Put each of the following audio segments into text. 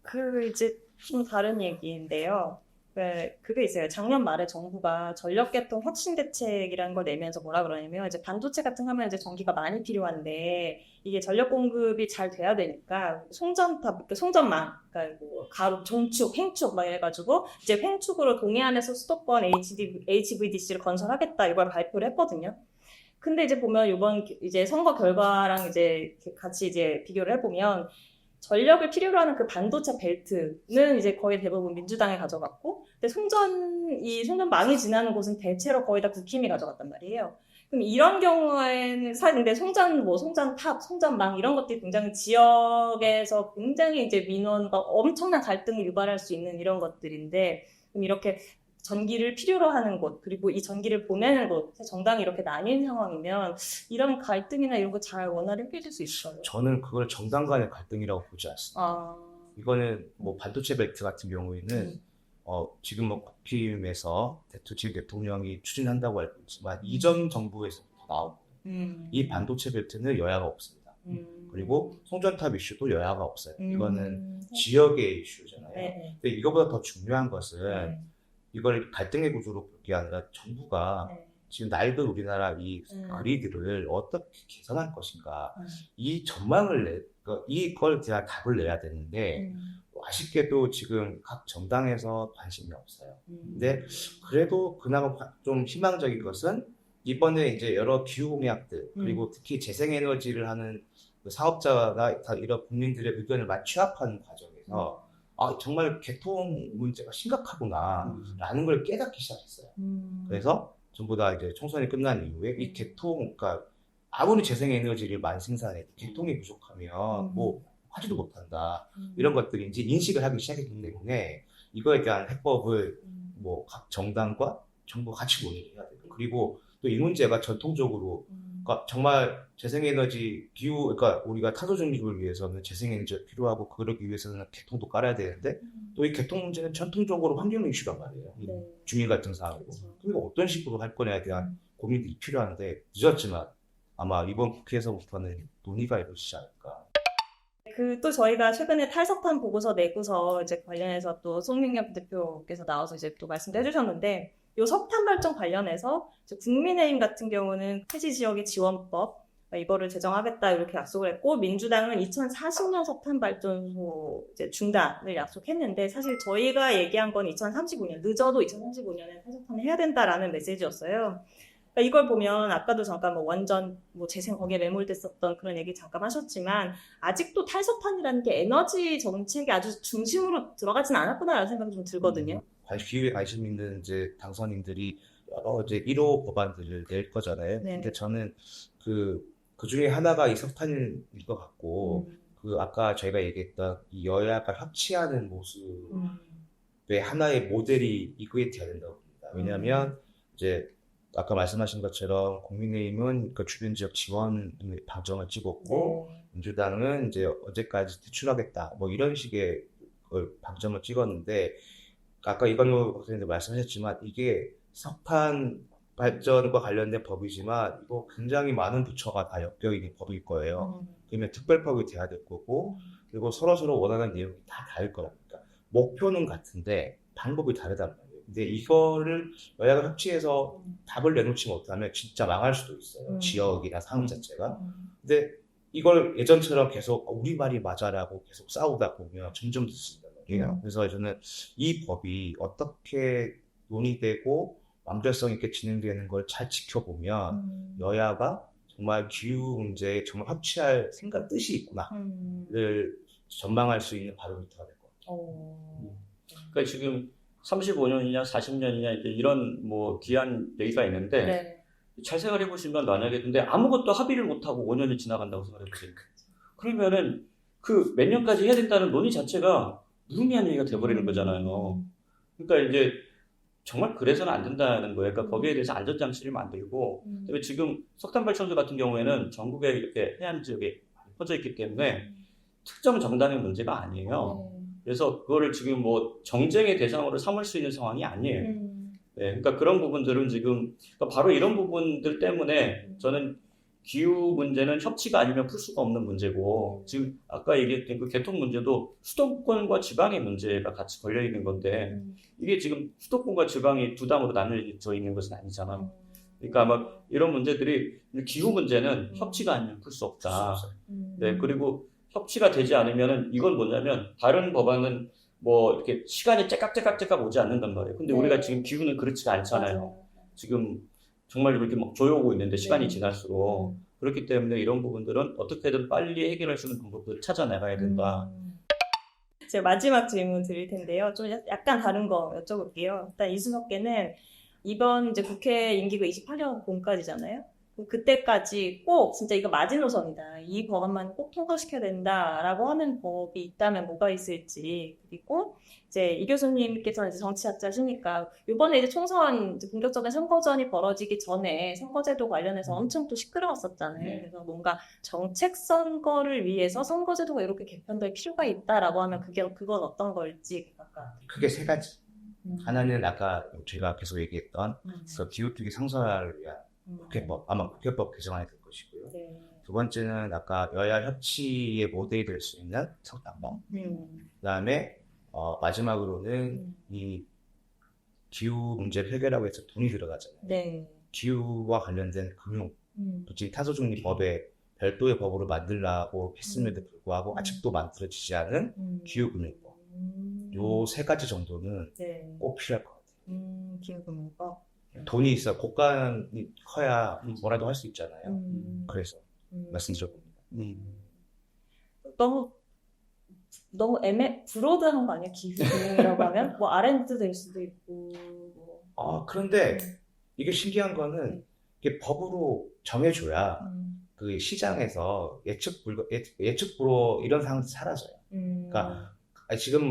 그 이제 좀 다른 얘기인데요. 그게 있어요. 작년 말에 정부가 전력계통 혁신 대책이라는 걸 내면서 뭐라 그러냐면 이제 반도체 같은 거 하면 이제 전기가 많이 필요한데 이게 전력 공급이 잘 돼야 되니까 송전탑, 그러니까 송전망, 그러니까 뭐 가로, 종축, 횡축 막 해가지고 이제 횡축으로 동해안에서 수도권 HVDC를 건설하겠다 이걸 발표를 했거든요. 근데 이제 보면 이번 이제 선거 결과랑 이제 같이 이제 비교를 해보면 전력을 필요로 하는 그 반도체 벨트는 이제 거의 대부분 민주당이 가져갔고, 근데 이 송전망이 지나는 곳은 대체로 거의 다 국힘이 가져갔단 말이에요. 그럼 이런 경우에는 사실 근데 송전탑, 송전망 이런 것들이 굉장히 지역에서 굉장히 이제 민원과 엄청난 갈등을 유발할 수 있는 이런 것들인데, 그럼 이렇게 전기를 필요로 하는 곳, 그리고 이 전기를 보내는 곳, 정당이 이렇게 나뉜 상황이면 이런 갈등이나 이런 거 잘 원활히 해결될 수 있어요. 저는 그걸 정당 간의 갈등이라고 보지 않습니다. 아, 이거는 뭐 반도체 벨트 같은 경우에는 지금 뭐 국힘에서 지금 대통령이 추진한다고 알고 있지만 이전 정부에서부터 나오고 이 반도체 벨트는 여야가 없습니다. 그리고 송전탑 이슈도 여야가 없어요. 이거는 지역의 이슈잖아요. 네. 근데 이거보다 더 중요한 것은 네. 이걸 갈등의 구조로 볼 게 아니라 정부가 네. 지금 낡은 우리나라 이 그리드를 어떻게 개선할 것인가 이 전망을 이걸 대한 답을 내야 되는데 아쉽게도 지금 각 정당에서 관심이 없어요. 근데 그래도 그나마 좀 희망적인 것은 이번에 이제 여러 기후 공약들 그리고 특히 재생에너지를 하는 그 사업자가 다 이런 국민들의 의견을 취합하는 과정에서 정말 개통 문제가 심각하구나라는 걸 깨닫기 시작했어요. 그래서 전부 다 이제 총선이 끝난 이후에 이 개통, 그러니까 아무리 재생에너지를 많이 생산해도 개통이 부족하면 뭐 하지도 못한다. 이런 것들이 이제 인식을 하기 시작했기 때문에 이거에 대한 해법을 뭐 각 정당과 정부가 같이 논의를 해야 돼요. 그리고 또 이 문제가 전통적으로 그러니까 정말 재생에너지 그러니까 우리가 탄소 중립을 위해서는 재생에너지가 필요하고 그러기 위해서는 개통도 깔아야 되는데 또 이 개통 문제는 전통적으로 환경 이슈란 말이에요. 네. 주민 같은 사항이고. 그렇죠. 그리고 어떤 식으로 할 거냐에 대한 고민들이 필요한데 늦었지만 아마 이번 국회에서부터는 논의가 이루어지지 않을까. 또 저희가 최근에 탈석탄 보고서 내고서 이제 관련해서 또 송민경 대표께서 나와서 이제 또 말씀도 해주셨는데, 요 석탄 발전 관련해서 이제 국민의힘 같은 경우는 폐지 지역의 지원법 이거를 제정하겠다 이렇게 약속을 했고, 민주당은 2040년 석탄 발전소 이제 중단을 약속했는데, 사실 저희가 얘기한 건 2035년, 늦어도 2035년에 탈석탄을 해야 된다라는 메시지였어요. 그러니까 이걸 보면 아까도 잠깐 뭐 원전 뭐 재생 거기에 매몰됐었던 그런 얘기 잠깐 하셨지만 아직도 탈석탄이라는 게 에너지 정책이 아주 중심으로 들어가진 않았구나라는 생각이 좀 들거든요. 기후에 관심 있는 이제 당선인들이 여러 이제 1호 법안들을 낼 거잖아요. 네. 근데 저는 그 중에 하나가 이 석탄일 것 같고 아까 저희가 얘기했던 이 여야가 협치하는 모습의 하나의 모델이 이거에 돼야 된다고 봅니다. 왜냐하면 이제 아까 말씀하신 것처럼 국민의힘은 그 주변 지역 지원 방점을 찍었고 민주당은 이제 언제까지 퇴출하겠다 뭐 이런 식의 방점을 찍었는데 아까 이건호 박사님도 말씀하셨지만 이게 석탄 발전과 관련된 법이지만 이거 굉장히 많은 부처가 다 엮여있는 법일 거예요. 그러면 특별법이 돼야 될 거고 그리고 서로 원하는 내용이 다 다를 거니까 목표는 같은데 방법이 다르단 말이에요. 근데 이거를 여야가 협치해서 답을 내놓지 못하면 진짜 망할 수도 있어요. 지역이나 상황 자체가. 근데 이걸 예전처럼 계속 우리 말이 맞아라고 계속 싸우다 보면 점점 늦어진단 말이에요. 그래서 저는 이 법이 어떻게 논의되고 완결성 있게 진행되는 걸 잘 지켜보면 여야가 정말 기후 문제에 정말 협치할 뜻이 있구나를 전망할 수 있는 바로미터가 될 것 같아요. 그러니까 지금 35년이냐 40년이냐 이런 뭐 귀한 얘기가 있는데 네. 잘 생각해 보시면 만약에 근데 아무것도 합의를 못하고 5년이 지나간다고 생각해 보세요. 그러면은 그 몇 년까지 해야 된다는 논의 자체가 무의미한 얘기가 돼버리는 거잖아요. 그러니까 이제 정말 그래서는 안 된다는 거예요. 그러니까 거기에 대해서 안전장치를 만들고 그다음에 지금 석탄 발전소 같은 경우에는 전국에 이렇게 해안 지역에 퍼져 있기 때문에 특정 정당의 문제가 아니에요. 그래서 그거를 지금 뭐 정쟁의 대상으로 삼을 수 있는 상황이 아니에요. 네, 그러니까 그런 부분들은 지금 그러니까 바로 이런 부분들 때문에 저는 기후 문제는 협치가 아니면 풀 수가 없는 문제고, 지금 아까 얘기했던 그 개통 문제도 수도권과 지방의 문제가 같이 걸려 있는 건데, 이게 지금 수도권과 지방이 두 당으로 나눠져 있는 것은 아니잖아. 그러니까 아마 이런 문제들이, 기후 문제는 협치가 아니면 풀 수 없다. 네, 그리고 협치가 되지 않으면은 이건 뭐냐면, 다른 법안은 뭐 이렇게 시간이 째깍째깍째깍 오지 않는단 말이에요. 근데 네. 우리가 지금 기후는 그렇지가 않잖아요. 지금 정말 이렇게 막 조여오고 있는데 시간이 네. 지날수록. 그렇기 때문에 이런 부분들은 어떻게든 빨리 해결할 수 있는 방법을 찾아나가야 된다. 제가 마지막 질문 드릴 텐데요. 좀 약간 다른 거 여쭤볼게요. 일단 이수석께는 이번 이제 국회 임기가 28년 봄까지잖아요. 그때까지 꼭 진짜 이거 마지노선이다. 이 법안만 꼭 통과시켜야 된다라고 하는 법이 있다면 뭐가 있을지. 그리고 이제 이 교수님께서는 이제 정치학자시니까 이번에 이제 총선 이제 본격적인 선거전이 벌어지기 전에 선거제도 관련해서 엄청 또 시끄러웠었잖아요. 네. 그래서 뭔가 정책 선거를 위해서 선거제도가 이렇게 개편될 필요가 있다라고 하면 그건 어떤 걸지 아까. 크게 세 가지. 하나는 아까 제가 계속 얘기했던 음. 그 기후투기 상설화를 위한 국회법, 아마 국회법 개정안이 될 것이고요. 네. 두 번째는 아까 여야 협치의 모델이 될 수 있는 석탄법. 그다음에 마지막으로는 이 기후 문제를 해결하고 해서 돈이 들어가잖아요. 네. 기후와 관련된 금융, 도치 타소중립법에 별도의 법으로 만들라고 했음에도 불구하고 아직도 만들어지지 않은 기후금융법. 요 세 가지 정도는 네. 꼭 필요할 것 같아요. 기후금융법. 돈이 있어 국간이 커야 뭐라도 할 수 있잖아요. 그래서 말씀드렸습니다. 너무 브로드한 거 아니야? 기후금융이라고 하면? 뭐 R&D 될 수도 있고. 뭐. 그런데 이게 신기한 거는 이게 법으로 정해줘야 그 시장에서 예측 불허 이런 상황이 사라져요. 그러니까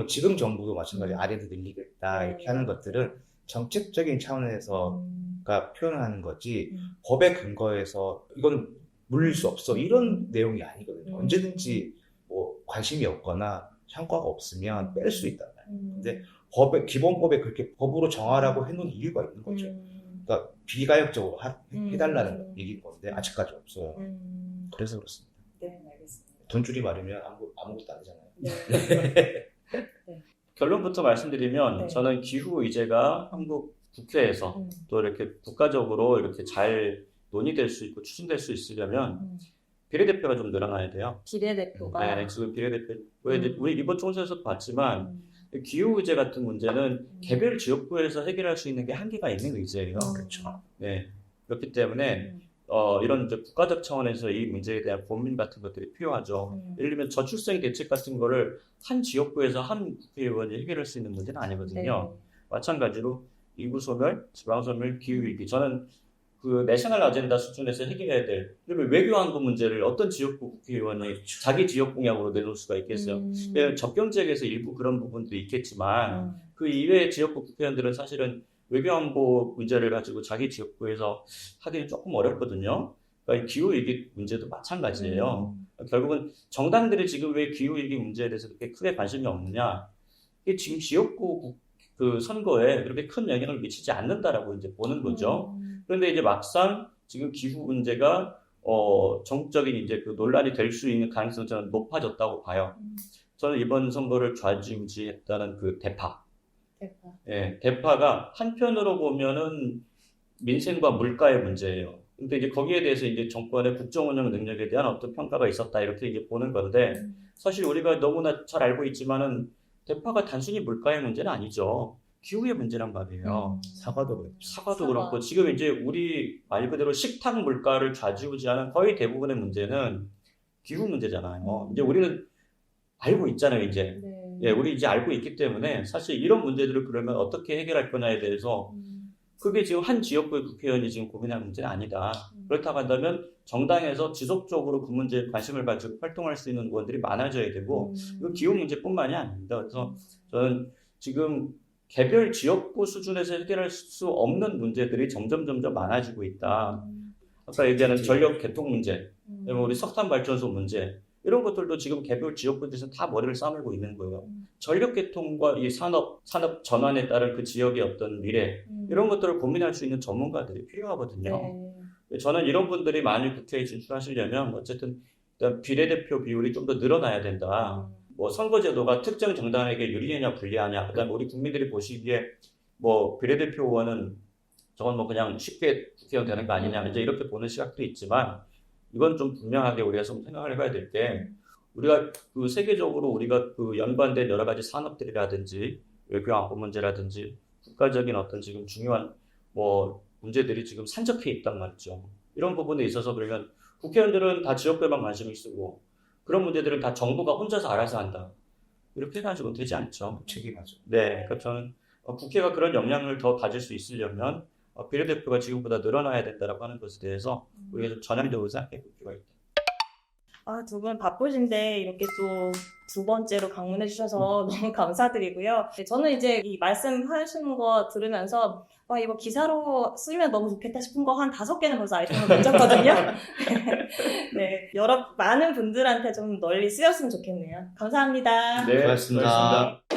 지금 정부도 마찬가지 R&D 늘리겠다 이렇게 하는 것들은 정책적인 차원에서 그러니까 표현하는 거지 법에 근거해서 이건 물릴 수 없어 이런 내용이 아니거든요. 언제든지 뭐 관심이 없거나 성과가 없으면 뺄 수 있단 말이에요. 근데 기본법에 그렇게 법으로 정하라고 해놓은 이유가 있는 거죠. 그러니까 비가역적으로 해달라는 얘기인 건데 아직까지 없어요. 그래서 그렇습니다. 네, 알겠습니다. 돈줄이 마르면 아무것도 아니잖아요. 네. 결론부터 말씀드리면 네. 저는 기후 의제가 한국 국회에서 또 이렇게 국가적으로 이렇게 잘 논의될 수 있고 추진될 수 있으려면 비례대표가 좀 늘어나야 돼요. 비례대표가. 네, 지금 비례대표 우리 이번 총선에서도 봤지만 기후 의제 같은 문제는 개별 지역구에서 해결할 수 있는 게 한계가 있는 의제예요. 그렇죠. 네, 그렇기 때문에 이런 이제 국가적 차원에서 이 문제에 대한 고민 같은 것들이 필요하죠. 예를 들면 저출생의 대책 같은 거를 한 지역구에서 한 국회의원이 해결할 수 있는 문제는 아니거든요. 네. 마찬가지로 인구 소멸, 지방 소멸, 기후 위기. 저는 그 내셔널 아젠다 수준에서 해결해야 될, 그리고 외교 안보 문제를 어떤 지역구 국회의원이 자기 지역 공약으로 내놓을 수가 있겠어요. 접경 지역에서 일부 그런 부분들이 있겠지만 그 이외의 지역구 국회의원들은 사실은 외교 안보 문제를 가지고 자기 지역구에서 하기는 조금 어렵거든요. 그러니까 기후 위기 문제도 마찬가지예요. 결국은 정당들이 지금 왜 기후 위기 문제에 대해서 그렇게 크게 관심이 없느냐? 이게 지금 지역구 그 선거에 그렇게 큰 영향을 미치지 않는다라고 이제 보는 거죠. 그런데 이제 막상 지금 기후 문제가 전국적인 이제 그 논란이 될 수 있는 가능성이 저는 높아졌다고 봐요. 저는 이번 선거를 좌지우지했다는 그 대파. 예, 대파가 한편으로 보면은 민생과 물가의 문제예요. 근데 이제 거기에 대해서 이제 정권의 국정 운영 능력에 대한 어떤 평가가 있었다 이렇게 이제 보는 건데 사실 우리가 너무나 잘 알고 있지만은 대파가 단순히 물가의 문제는 아니죠. 기후의 문제란 말이에요. 사과도 그렇고 지금 이제 우리 말 그대로 식탁 물가를 좌지우지하는 거의 대부분의 문제는 기후 문제잖아요. 이제 우리는 알고 있잖아요, 이제. 예, 우리 이제 알고 있기 때문에 사실 이런 문제들을 그러면 어떻게 해결할 거냐에 대해서 그게 지금 한 지역구의 국회의원이 지금 고민할 문제는 아니다. 그렇다고 한다면 정당에서 지속적으로 그 문제에 관심을 가지고 활동할 수 있는 의원들이 많아져야 되고 이건 기후 문제뿐만이 아닙니다. 그래서 저는 지금 개별 지역구 수준에서 해결할 수 없는 문제들이 점점 많아지고 있다. 아까 얘기하는 전력 개통 문제, 우리 석탄 발전소 문제 이런 것들도 지금 개별 지역구에서 다 머리를 싸매고 있는 거예요. 전력 개통과 이 산업 전환에 따른 그 지역의 어떤 미래 이런 것들을 고민할 수 있는 전문가들이 필요하거든요. 저는 이런 분들이 만일 국회에 진출하시려면 어쨌든 일단 비례대표 비율이 좀 더 늘어나야 된다. 뭐 선거제도가 특정 정당에게 유리하냐 불리하냐. 그다음에 우리 국민들이 보시기에 뭐 비례대표 의원은 저건 뭐 그냥 쉽게 국회의원 되는 거 아니냐. 이제 이렇게 보는 시각들이 있지만 이건 좀 분명하게 우리가 좀 생각을 해봐야 될 게 우리가 그 세계적으로 우리가 그 연관된 여러 가지 산업들이라든지 외교 안보 문제라든지 국가적인 어떤 지금 중요한 뭐 문제들이 지금 산적해 있단 말이죠. 이런 부분에 있어서 그러면 국회의원들은 다 지역별만 관심을 쓰고 그런 문제들은 다 정부가 혼자서 알아서 한다. 이렇게 해가지고는 되지 않죠. 책임하죠. 네, 그러니까 저는 국회가 그런 역량을 더 가질 수 있으려면 비례대표가 지금보다 늘어나야 된다라고 하는 것에 대해서 우리가 좀 전향적으로 생각해 볼 필요가 있다. 아, 두 분 바쁘신데 이렇게 또 두 번째로 방문해 주셔서 너무 감사드리고요. 네, 저는 이제 이 말씀하시는 거 들으면서 이거 기사로 쓰면 너무 좋겠다 싶은 거 한 5개는 벌써 아이템을 던졌거든요. 네, 많은 분들한테 좀 널리 쓰였으면 좋겠네요. 감사합니다. 네, 고맙습니다. 고맙습니다.